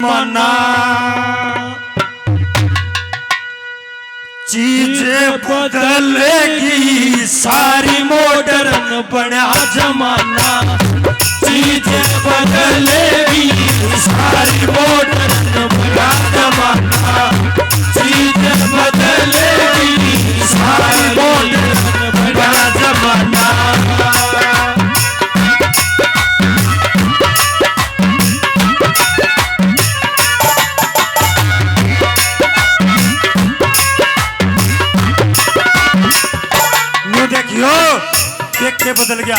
जमाना चीजें बदलेगी सारी मॉडर्न बना जमाना चीजें बदलेगी सारी मॉडर्न बना जमाना चीजें बदलेगी सारी मॉडर्न बना जमाना देखियो देख के बदल गया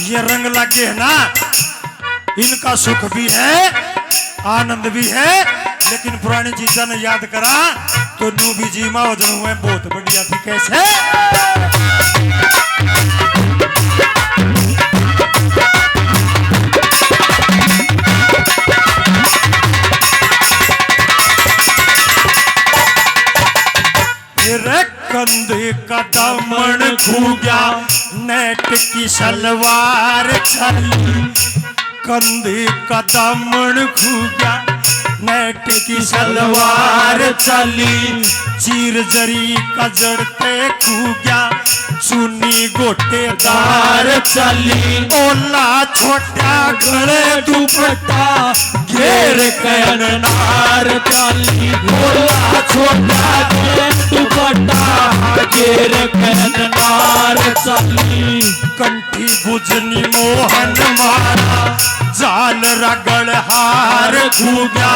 ये रंग लगे है ना इनका सुख भी है आनंद भी है लेकिन पुरानी चीजा ने याद करा तो नू भी जीमा वजन हुए बहुत बढ़िया थी कैसे कंधे का दामन खू गया नेट की सलवार चली कंधे का दामन खू गया नेट की सलवार चली चीर जरी का जड़ते खू गया सुनी गोटेदार चली ओला छोटा गले दुपट्टा घेर कयन नार चली ओला छोटा गले दुपट्टा घेर कयन नार चली कंठी बुझनी मोहन मारा जाल रगड़ हार घूगा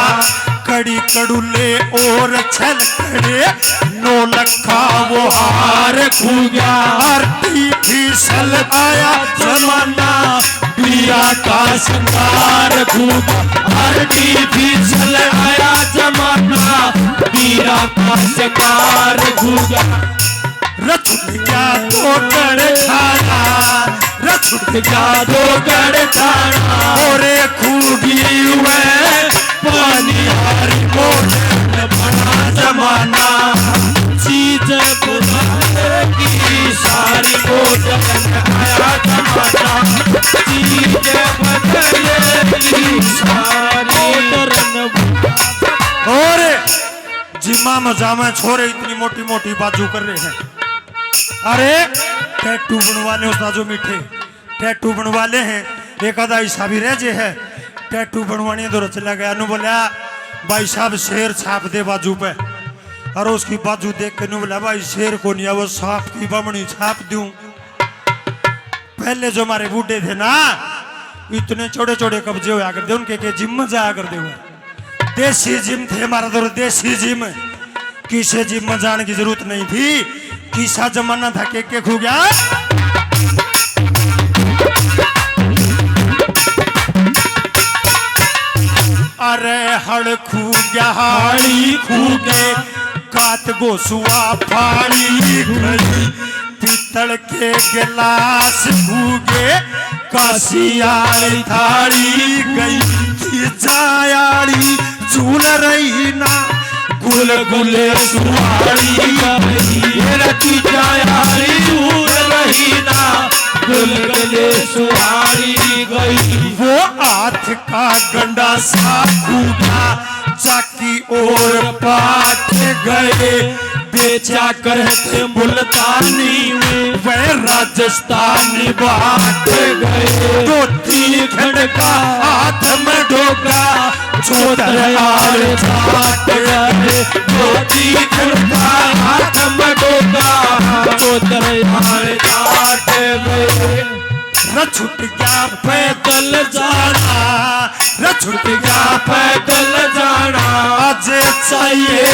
कड़ी कड़ुले और छलकड़े नो लखा वो हार घूगा आर्टिफिशियल आया जमाना पिया का श्रृंगार घूगा आर्टिफिशियल आया जमाना पिया का श्रृंगार घूगा रछुट गया तो कर खाना रछुट गया तो कर खाना और खूबी हुए पानी हरी मोटर बना जमाना चीज बदलेगी सारी मोटर आया जमाना चीज बदलेगी सारी मोटर और जिम्मा मजामा छोरे इतनी मोटी मोटी बाजू कर रहे हैं अरे टैटू बनवाले उस्ताद जो मीठे टैटू बनवाले हैं एक आधा ऐसा भी रह जे है टैटू बनवाने तो चला गया नु बोला भाई साहब शेर छाप दे बाजू पे और उसकी बाजू देख के नु बोला भाई शेर को नहीं वो सांप की बमनी छाप दूं पहले जो हमारे बूढ़े थे ना इतने छोटे छोटे कब्जे हुआ करते उनके जिम में जाया करते हुए देसी जिम थे हमारा तो देसी जिम किसी जिम में जाने की जरूरत नहीं थी किसा जमाना था के खू गया अरे हड़ खू गया हाड़ी खू गए कात गोसुआ फाड़ी गई पीतल के गिलास खू गए कासियाली थाड़ी गई जायाली चूल रही ना गुल गुले सुहाड़ी गई जायाली चूल रही ना गुल गुले सुहाड़ी गई वो हाथ का गंडा सा फूटा चाकी और पाट गए बेचा करते मुल्तानी में वह राजस्थानी बाट गए दो तीन खंड का हाथ में ढोका छोटयार छाट गए दो तीन खंड का हाथ में ढोका छोटयार छाट गए रछुट गया पैदल जाना रछुट गया पैदल जाना आज चाहिए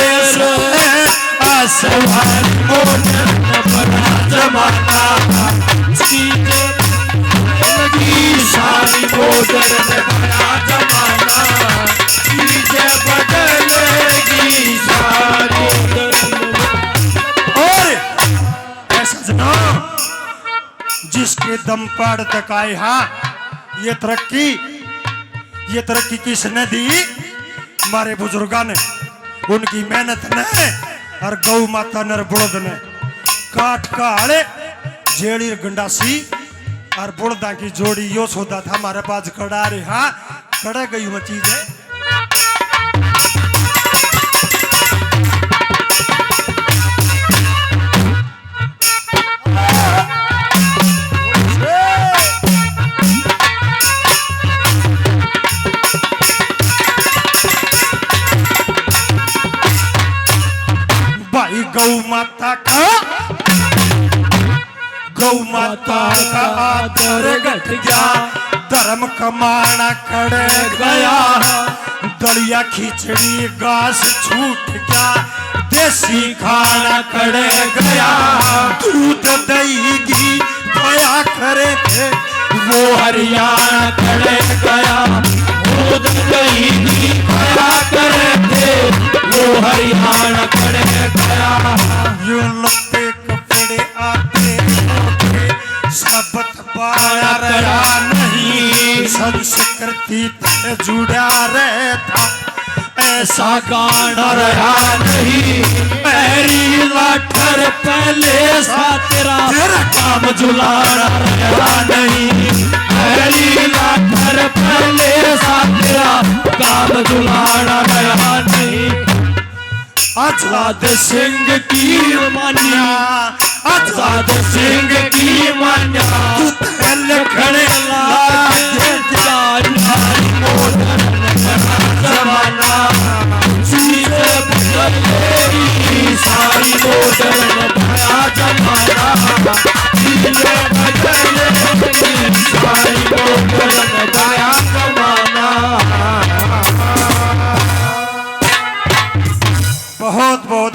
सवारी मोटर बना जमाना चीजें बदलेगी सारी मोटर बना जमाना चीजें बदलेगी सारी और ऐसा जना जिसके दम पर तक आए हाँ ये तरक्की किसने दी हमारे बुजुर्गों ने उनकी मेहनत ने और गौ माता नर बुड़द ने काट काले जेड़ी गंडासी और बुड़दा की जोड़ी यो सौदा था हमारे पास कड़ा रे हाँ कड़ा गई वो चीज है गौ माता का आदर घट गया, धर्म कमाना खड़े गया, दलिया खिचड़ी घास छूट गया, देसी खाना खड़े गया, दूध दही घी खोया करे थे वो हरियाणा खड़े गया, दूध दही घी खोया करे थे वो हरियाणा खड़े गया। यूं लत्ते कपड़े आते शब्द पाया रहा नहीं, संस्कृति से जुड़ा रहता ऐसा गाना रहा नहीं, पैरी लाठर पहले सा तेरा काम जुलाना रहा नहीं, पैरी लाठर पहले सा तेरा काम जुलाना रहा नहीं। आजाद सिंह की